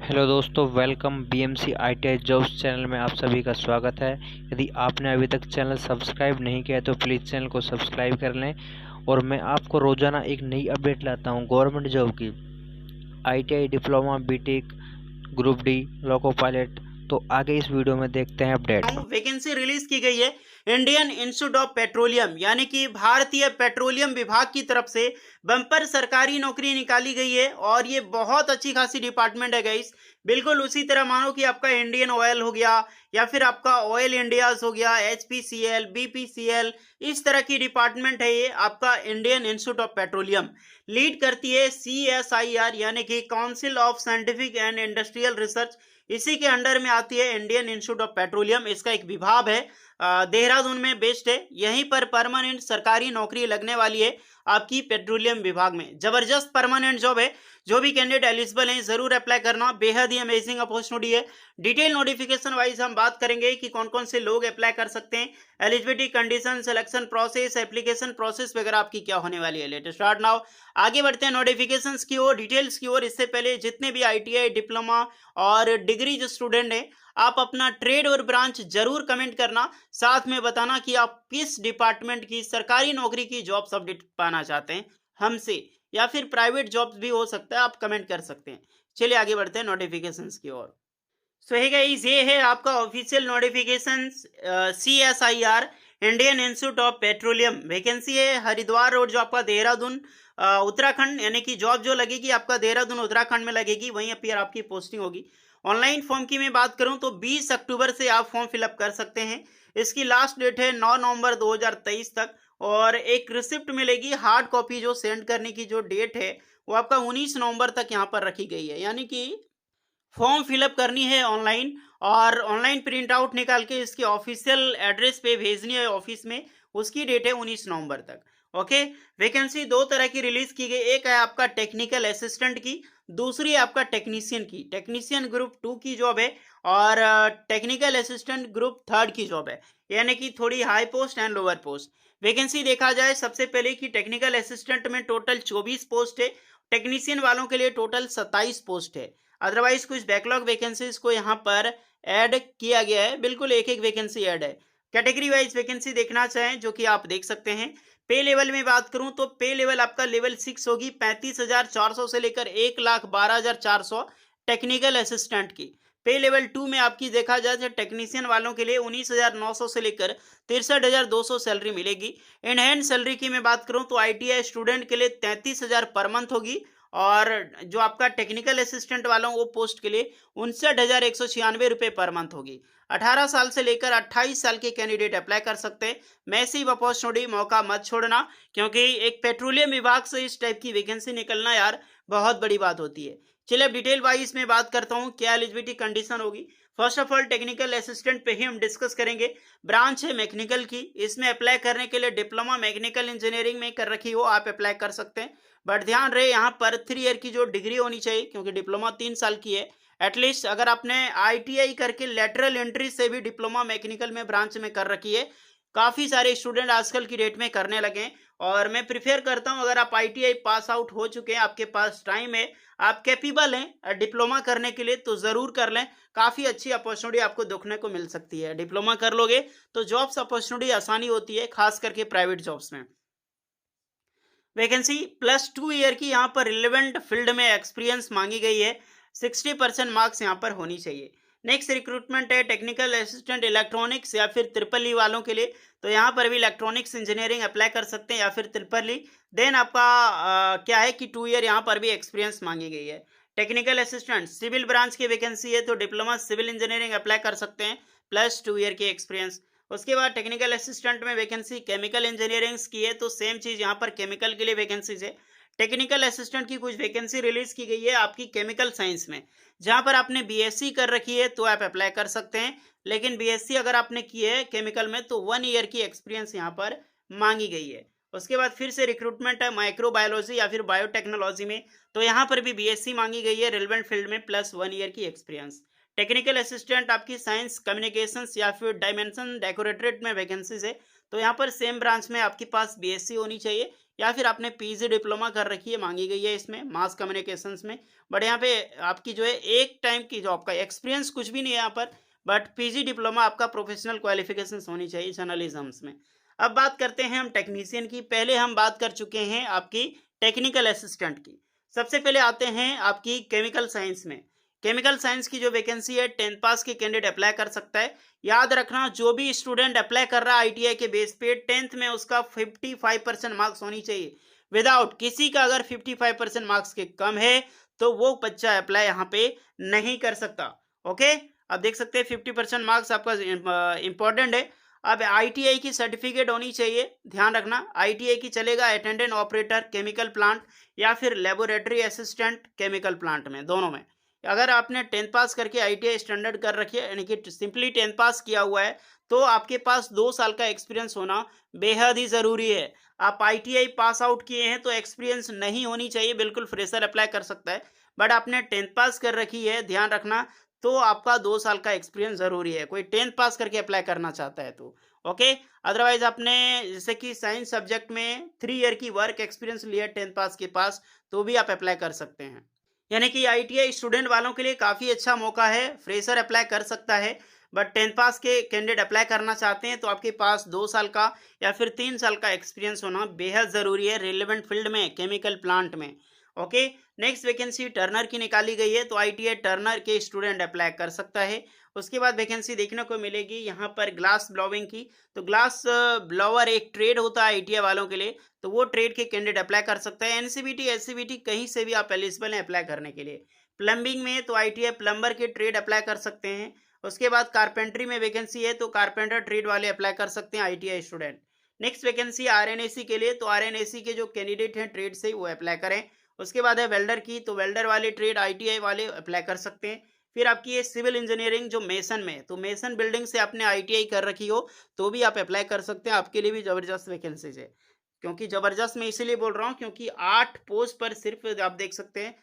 Hello दोस्तों, welcome BMC ITI jobs channel में आप सभी का स्वागत है। यदि आपने अभी तक चैनल सब्सक्राइब नहीं किया है तो प्लीज़ चैनल को सब्सक्राइब कर लें। और मैं आपको रोज़ाना एक नई अपडेट लाता हूं गवर्नमेंट जॉब की। ITI, diploma, B Tech, group D, loco pilot. तो आगे इस वीडियो में देखते हैं अपडेट। वैकेंसी रिलीज की गई है इंडियन इंस्टीट्यूट ऑफ पेट्रोलियम यानी कि भारतीय पेट्रोलियम विभाग की तरफ से बम्पर सरकारी नौकरी निकाली गई है और ये बहुत अच्छी खासी डिपार्टमेंट है गाइस। बिल्कुल उसी तरह मानो कि आपका इंडियन ऑयल हो गया या फिर आपका ऑयल इंडियाज हो गया, एचपीसीएल, बीपीसीएल, इस तरह की डिपार्टमेंट है ये आपका Indian institute of petroleum. Lead करती है CSIR यानी कि council of scientific and industrial research. इसी के अंडर में आती है इंडियन इंस्टीट्यूट ऑफ पेट्रोलियम। इसका एक विभाग है, देहरादून में बेस्ड है। यहीं पर परमानेंट सरकारी नौकरी लगने वाली है आपकी पेट्रोलियम विभाग में। जबरदस्त परमानेंट जॉब है। जो भी कैंडिडेट एलिजिबल हैं जरूर अप्लाई करना, बेहद ही अमेजिंग अपॉर्चुनिटी है। डिटेल नोटिफिकेशन वाइज हम बात करेंगे कि कौन कौन से लोग अप्लाई कर सकते हैं, eligibility condition, selection process, application process वगैरह आपकी क्या होने वाली है। Let start now. आगे बढ़ते हैं नोटिफिकेशंस की ओर, डिटेल्स की ओर। इससे पहले जितने भी आईटीआई, डिप्लोमा और डिग्री जो स्टूडेंट हैं, आप अपना ट्रेड और ब्रांच जरूर कमेंट करना। साथ में बताना कि आप किस डिपार्टमेंट की सरकारी नौकरी की जॉब्स अपडेट पाना चाहते हैं हमसे, या फिर प्राइवेट जॉब्स भी हो सकता है, आप कमेंट कर सकते हैं। चलिए आगे बढ़ते हैं नोटिफिकेशंस की ओर। सो हे गाइस, ये है आपका official notification. CSIR Indian institute of petroleum vacancy है हरिद्वार रोड, जो आपका देहरादून उत्तराखंड, यानी कि जॉब जो लगेगी आपका देहरादून उत्तराखंड में लगेगी, वहीं पर आपकी पोस्टिंग होगी। ऑनलाइन फॉर्म की मैं बात करूं तो 20 अक्टूबर से आप फॉर्म फिलअप कर सकते हैं। इसकी लास्ट डेट है 9 नवंबर 2023 तक। और एक रिसिप्ट मिलेगी हार्ड कॉपी, जो सेंड करने की जो डेट है वो आपका 19 नवंबर तक यहाँ पर रखी गई है। यानी कि फॉर्म फिलअप करनी है ऑनलाइन, और ऑनलाइन प्रिंट आउट निकाल के इसके ऑफिशियल एड्रेस पे भेजनी है ऑफिस में। उसकी डेट है 19 नवंबर तक। ओके। वैकेंसी दो तरह की रिलीज की गई, एक है आपका टेक्निकल असिस्टेंट की, दूसरी है आपका टेक्नीशियन की। टेक्नीशियन ग्रुप 2 की जॉब है और टेक्निकल असिस्टेंट ग्रुप 3 की जॉब है, यानी कि थोड़ी high post and lower post. Vacancy देखा जाए सबसे पहले कि टेक्निकल असिस्टेंट में टोटल 24 पोस्ट है, टेक्नीशियन वालों के लिए टोटल 27 पोस्ट है। अदरवाइज कुछ बैकलॉग वैकेंसीज को यहाँ पर ऐड किया गया है, बिल्कुल एक एक वैकेंसी ऐड है। कैटेगरी वाइज वैकेंसी देखना चाहें जो कि आप देख सकते हैं। पे लेवल में बात करूं तो पे लेवल आपका लेवल 6 होगी, 35,400 से लेकर 1,12,400 टेक्निकल असिस्टेंट की। पे लेवल 2 में आपकी देखा जाए तो टेक्नीशियन वालों के लिए 19,900 से लेकर 63,200 सैलरी मिलेगी। इन हैंड सैलरी की मैं बात करूं तो आईटीआई स्टूडेंट के लिए 33,000 पर मंथ होगी, और जो आपका टेक्निकल असिस्टेंट वालों वो पोस्ट के लिए 59,196 रुपये पर मंथ होगी। 18 साल से लेकर 28 साल के कैंडिडेट अप्लाई कर सकते हैं। मैसिव अपॉर्चुनिटी, मौका मत छोड़ना, क्योंकि एक पेट्रोलियम विभाग से इस टाइप की वैकेंसी निकलना यार बहुत बड़ी बात होती है। चलिए अब डिटेल वाइज में बात करता हूँ क्या एलिजिबिलिटी कंडीशन होगी। First of all technical assistant पे ही हम डिस्कस करेंगे। ब्रांच है मैकेनिकल की, इसमें अप्लाई करने के लिए डिप्लोमा मैकेनिकल इंजीनियरिंग में कर रखी हो आप अप्लाई कर सकते हैं। बट ध्यान रहे यहाँ पर 3 ईयर की जो डिग्री होनी चाहिए, क्योंकि डिप्लोमा 3 साल की है। एटलीस्ट अगर आपने आईटीआई करके लेटरल एंट्री से भी डिप्लोमा मैकेनिकल में ब्रांच में कर रखी है, काफ़ी सारे स्टूडेंट आजकल की डेट में करने लगे। और मैं प्रिफेयर करता हूं अगर आप आईटीआई पास आउट हो चुके हैं, आपके पास टाइम है, आप कैपेबल हैं डिप्लोमा करने के लिए, तो ज़रूर कर लें। काफ़ी अच्छी अपॉर्चुनिटी आपको देखने को मिल सकती है। डिप्लोमा कर लोगे तो जॉब्स अपॉर्चुनिटी आसानी होती है, खास करके प्राइवेट जॉब्स में। वैकेंसी +2 ईयर की यहाँ पर रिलेवेंट फील्ड में एक्सपीरियंस मांगी गई है। 60% मार्क्स यहाँ पर होनी चाहिए। नेक्स्ट रिक्रूटमेंट है टेक्निकल असिस्टेंट इलेक्ट्रॉनिक्स या फिर ट्रिपल ई वालों के लिए, तो यहाँ पर भी इलेक्ट्रॉनिक्स इंजीनियरिंग अप्लाई कर सकते हैं या फिर ट्रिपल ई। देन आपका क्या है कि 2 ईयर यहाँ पर भी एक्सपीरियंस मांगी गई है। टेक्निकल असिस्टेंट सिविल ब्रांच की वैकेंसी है, तो डिप्लोमा सिविल इंजीनियरिंग अप्लाई कर सकते हैं +2 ईयर की एक्सपीरियंस। उसके बाद टेक्निकल असिस्टेंट में वैकेंसी केमिकल इंजीनियरिंग की है, तो सेम चीज़ यहाँ पर केमिकल के लिए वैकेंसीज है। टेक्निकल असिस्टेंट की कुछ वैकेंसी रिलीज की गई है आपकी केमिकल साइंस में, जहाँ पर आपने बीएससी कर रखी है तो आप अप्लाई कर सकते हैं। लेकिन बीएससी अगर आपने की है केमिकल में तो 1 ईयर की एक्सपीरियंस यहाँ पर मांगी गई है। उसके बाद फिर से रिक्रूटमेंट है माइक्रोबायोलॉजी या फिर बायोटेक्नोलॉजी में, तो यहाँ पर भी बीएससी मांगी गई है रिलेवेंट फील्ड में +1 ईयर की एक्सपीरियंस। टेक्निकल असिस्टेंट आपकी साइंस कम्युनिकेशंस या फिर डायमेंशन डेकोरेटरेट में वैकेंसीज है, तो यहाँ पर सेम ब्रांच में आपके पास बीएससी होनी चाहिए या फिर आपने पीजी डिप्लोमा कर रखी है, मांगी गई है इसमें मास कम्युनिकेशंस में। बट यहाँ पे आपकी जो है एक टाइम की जॉब का एक्सपीरियंस कुछ भी नहीं है यहाँ पर, बट पीजी डिप्लोमा आपका प्रोफेशनल क्वालिफिकेशंस होनी चाहिए जर्नलिज्म्स में। अब बात करते हैं हम टेक्नीशियन की। पहले हम बात कर चुके हैं आपकी टेक्निकल असिस्टेंट की। सबसे पहले आते हैं आपकी केमिकल साइंस में। केमिकल साइंस की जो वैकेंसी है 10th पास के कैंडिडेट अप्लाई कर सकता है। याद रखना, जो भी स्टूडेंट अप्लाई कर रहा है आईटीआई के बेस पे 10th में उसका 55% मार्क्स होनी चाहिए। विदाउट किसी का अगर 55% मार्क्स के कम है तो वो बच्चा अप्लाई यहाँ पे नहीं कर सकता। ओके, अब देख सकते हैं 50% मार्क्स आपका इंपॉर्टेंट है। अब आईटीआई की सर्टिफिकेट होनी चाहिए, ध्यान रखना। आईटीआई की चलेगा अटेंडेंट ऑपरेटर केमिकल प्लांट या फिर लेबोरेटरी असिस्टेंट केमिकल प्लांट में, दोनों में। अगर आपने 10th पास करके आईटीआई स्टैंडर्ड कर रखी है, यानी कि सिंपली 10th पास किया हुआ है, तो आपके पास 2 साल का एक्सपीरियंस होना बेहद ही ज़रूरी है। आप आईटीआई पास आउट किए हैं तो एक्सपीरियंस नहीं होनी चाहिए, बिल्कुल फ्रेशर अप्लाई कर सकता है। बट आपने 10th पास कर रखी है, ध्यान रखना, तो आपका 2 साल का एक्सपीरियंस ज़रूरी है, कोई 10th पास करके अप्लाई करना चाहता है तो। ओके, अदरवाइज आपने जैसे कि साइंस सब्जेक्ट में 3 ईयर की वर्क एक्सपीरियंस लिया 10th पास के पास, तो भी आप अप्लाई कर सकते हैं। यानी कि आईटीआई स्टूडेंट वालों के लिए काफ़ी अच्छा मौका है, फ्रेशर अप्लाई कर सकता है। बट 10th पास के कैंडिडेट अप्लाई करना चाहते हैं तो आपके पास 2 साल का या फिर 3 साल का एक्सपीरियंस होना बेहद ज़रूरी है रिलेवेंट फील्ड में, केमिकल प्लांट में। ओके, नेक्स्ट वैकेंसी टर्नर की निकाली गई है, तो आईटीआई टर्नर के स्टूडेंट अप्लाई कर सकता है। उसके बाद वैकेंसी देखने को मिलेगी यहाँ पर ग्लास ब्लोविंग की। तो ग्लास ब्लोवर एक ट्रेड होता है आईटीआई वालों के लिए, तो वो ट्रेड के कैंडिडेट अप्लाई कर सकता है। एनसीबीटी एससीबीटी कहीं से भी आप एलिजिबल हैं अप्लाई करने के लिए। प्लम्बिंग में तो आईटीआई प्लम्बर के ट्रेड अप्लाई कर सकते हैं। उसके बाद कारपेंट्री में वैकेंसी है, तो कारपेंटर ट्रेड वाले अप्लाई कर सकते हैं ITI student. Next vacancy RNAC के लिए, तो आरएनएसी के जो कैंडिडेट हैं ट्रेड से वो अप्लाई करें। उसके बाद है वेल्डर की, तो वेल्डर वाले ट्रेड आईटीआई वाले अप्लाई कर सकते हैं। फिर आपकी ये सिविल इंजीनियरिंग जो मेसन में, तो मेसन बिल्डिंग से आपने आईटीआई कर रखी हो तो भी आप अप्लाई कर सकते हैं, आपके लिए भी जबरदस्त वैकेंसीज है। क्योंकि जबरदस्त मैं इसीलिए बोल रहा हूँ क्योंकि 8 पोस्ट पर सिर्फ आप देख सकते हैं,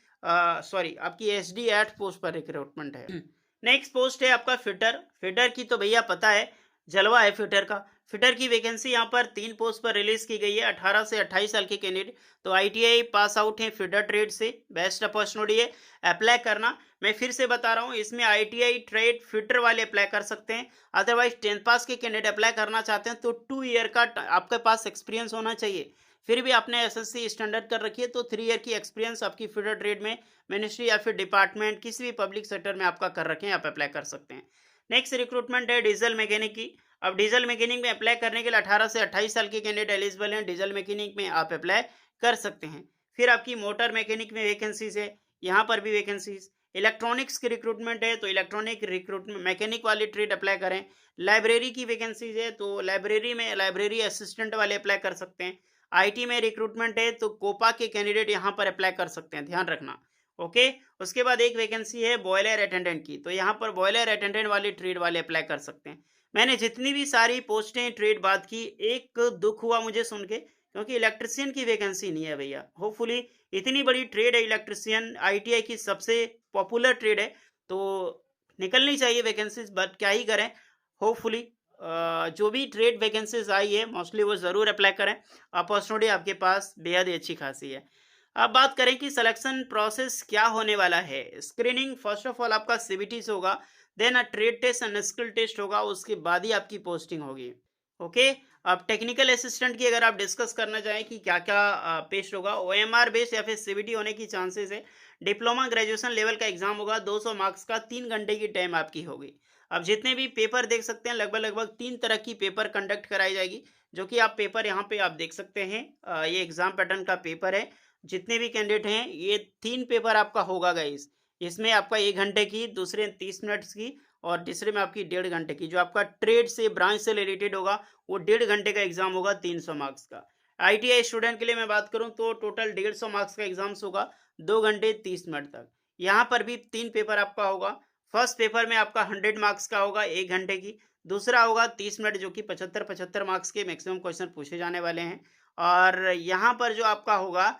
सॉरी आपकी एसडी 8 पोस्ट पर रिक्रूटमेंट है। नेक्स्ट पोस्ट है आपका फिटर। फिटर की तो भैया पता है जलवा है फिटर का। फिटर की वैकेंसी यहाँ पर 3 पोस्ट पर रिलीज की गई है, 18 से 28 साल के कैंडिडेट। तो आईटीआई पास आउट है फिटर ट्रेड से, बेस्ट अपॉर्चुनिटी है अप्लाई करना। मैं फिर से बता रहा हूँ, इसमें आईटीआई ट्रेड फिटर वाले अप्लाई कर सकते हैं। अदरवाइज 10th पास के कैंडिडेट अप्लाई करना चाहते हैं तो 2 ईयर का आपके पास एक्सपीरियंस होना चाहिए। फिर भी आपने एसएससी स्टैंडर्ड कर रखी है तो 3 ईयर की एक्सपीरियंस आपकी फिटर ट्रेड में मिनिस्ट्री या फिर डिपार्टमेंट किसी भी पब्लिक सेक्टर में आपका कर रखे हैं, आप अप्लाई कर सकते हैं। नेक्स्ट रिक्रूटमेंट है डीजल मैकेनिक की। अब डीजल मैकेनिक में अप्लाई करने के लिए 18 से 28 साल के कैंडिडेट एलिजिबल हैं, डीजल मैकेनिक में आप अप्लाई कर सकते हैं। फिर आपकी मोटर मैकेनिक में वैकेंसीज है, यहाँ पर भी वैकेंसीज। इलेक्ट्रॉनिक्स की रिक्रूटमेंट है, तो इलेक्ट्रॉनिक रिक्रूटमेंट मैकेनिक वाले ट्रेड अप्लाई करें। लाइब्रेरी की वैकेंसीज है, तो लाइब्रेरी में लाइब्रेरी असिस्टेंट वाले अप्लाई कर सकते हैं। आईटी में रिक्रूटमेंट है, तो कोपा के कैंडिडेट यहाँ पर अप्लाई कर सकते हैं, ध्यान रखना। ओके, उसके बाद एक वैकेंसी है बॉयलर अटेंडेंट की, तो यहाँ पर बॉयलर अटेंडेंट वाले ट्रेड वाले अप्लाई कर सकते हैं। मैंने जितनी भी सारी पोस्टें ट्रेड बात की, एक दुख हुआ मुझे सुन के, क्योंकि इलेक्ट्रिशियन की वैकेंसी नहीं है भैया। होपफुली इतनी बड़ी ट्रेड है इलेक्ट्रिशियन, आईटीआई की सबसे पॉपुलर ट्रेड है, तो निकलनी चाहिए वैकेंसीज, बट क्या ही करें। होपफुली जो भी ट्रेड वैकेंसीज आई है मोस्टली वो ज़रूर अप्लाई करें, अपॉर्चुनिटी आपके पास बेहद ही अच्छी खासी है। अब बात करें कि सिलेक्शन प्रोसेस क्या होने वाला है। स्क्रीनिंग फर्स्ट ऑफ ऑल आपका सीबीटी से होगा, then trade test and skill test होगा, उसके बाद ही आपकी पोस्टिंग होगी। ओके, अब टेक्निकल असिस्टेंट की अगर आप डिस्कस करना चाहें कि क्या क्या पेस्ट होगा, ओएमआर बेस्ड या फिर सीबीटी होने की चांसेस है। डिप्लोमा ग्रेजुएशन लेवल का एग्जाम होगा, 200 मार्क्स का, 3 घंटे की टाइम आपकी होगी। अब जितने भी पेपर देख सकते हैं लगभग 3 तरह की पेपर कंडक्ट कराई जाएगी, जो कि आप पेपर यहाँ पे आप देख सकते हैं। ये एग्जाम पैटर्न का पेपर है। जितने भी कैंडिडेट हैं ये 3 पेपर आपका होगा गाइस। इसमें आपका 1 घंटे की, दूसरे 30 मिनट्स की, और तीसरे में आपकी 1.5 घंटे की। जो आपका ट्रेड से ब्रांच से रिलेटेड होगा वो 1.5 घंटे का एग्जाम होगा, 300 मार्क्स का। आईटीआई स्टूडेंट के लिए मैं बात करूं तो टोटल 150 मार्क्स का एग्जाम्स होगा, 2 घंटे 30 मिनट तक। यहाँ पर भी 3 पेपर आपका होगा। फर्स्ट पेपर में आपका 100 मार्क्स का होगा, 1 घंटे की। दूसरा होगा 30 मिनट, जो कि 75 मार्क्स के मैक्सिमम क्वेश्चन पूछे जाने वाले हैं। और यहाँ पर जो आपका होगा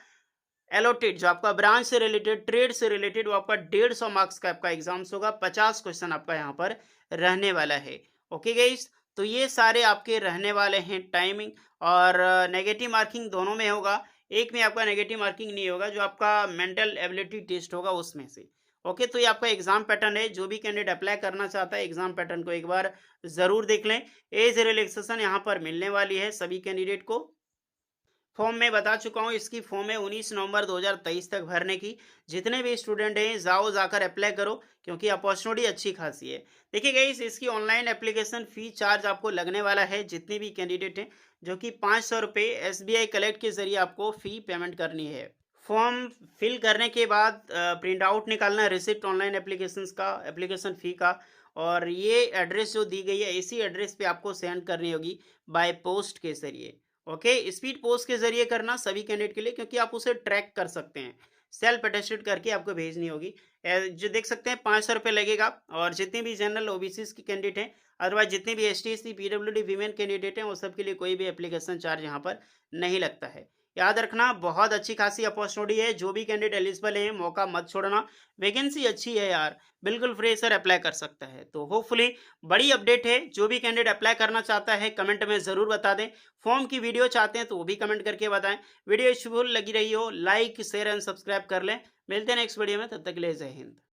एलोटेड, जो आपका ब्रांच से रिलेटेड, ट्रेड से रिलेटेड, वो आपका 150 मार्क्स का आपका एग्जाम्स होगा, 50 क्वेश्चन आपका यहाँ पर रहने वाला है। ओके गाइस, तो ये सारे आपके रहने वाले हैं टाइमिंग, और नेगेटिव मार्किंग दोनों में होगा। एक में आपका नेगेटिव मार्किंग नहीं होगा, जो आपका मेंटल एबिलिटी टेस्ट होगा उसमें से। ओके, तो ये आपका एग्जाम पैटर्न है। जो भी कैंडिडेट अप्लाई करना चाहता है एग्जाम पैटर्न को एक बार जरूर देख लें। एज रिलैक्सेशन यहाँ पर मिलने वाली है सभी कैंडिडेट को। फॉर्म में बता चुका हूँ, इसकी फॉर्म है 19 नवंबर 2023 तक भरने की। जितने भी स्टूडेंट हैं जाकर अप्लाई करो, क्योंकि अपॉर्चुनिटी अच्छी खासी है। देखिए गाइस, इसकी ऑनलाइन एप्लीकेशन फी चार्ज आपको लगने वाला है जितने भी कैंडिडेट हैं, जो कि 500 रुपये SBI कलेक्ट के जरिए आपको फी पेमेंट करनी है। फॉर्म फिल करने के बाद प्रिंट आउट निकालना है रिसिप्ट ऑनलाइन एप्लीकेशन का, एप्लीकेशन फ़ी का। और ये एड्रेस जो दी गई है इसी एड्रेस पे आपको सेंड करनी होगी बाय पोस्ट के ज़रिए। ओके, स्पीड पोस्ट के ज़रिए करना सभी कैंडिडेट के लिए, क्योंकि आप उसे ट्रैक कर सकते हैं। सेल्फ अटेस्टेड करके आपको भेजनी होगी। जो देख सकते हैं 500 रुपये लगेगा। और जितने भी जनरल OBC के कैंडिडेट हैं, अदरवाइज जितने भी ST SC PWD women candidate हैं, वो सब के लिए कोई भी एप्लीकेशन चार्ज यहाँ पर नहीं लगता है। याद रखना, बहुत अच्छी खासी अपॉर्चुनिटी है। जो भी कैंडिडेट एलिजिबल है मौका मत छोड़ना। वैकेंसी अच्छी है यार, बिल्कुल फ्रेशर अप्लाई कर सकता है। तो होपफुली बड़ी अपडेट है। जो भी कैंडिडेट अप्लाई करना चाहता है कमेंट में ज़रूर बता दें। फॉर्म की वीडियो चाहते हैं तो वो भी कमेंट करके बताएं। वीडियो यूजफुल लगी रही हो लाइक शेयर एंड सब्सक्राइब कर लें। मिलते हैं नेक्स्ट वीडियो में, तब तक के लिए जय हिंद।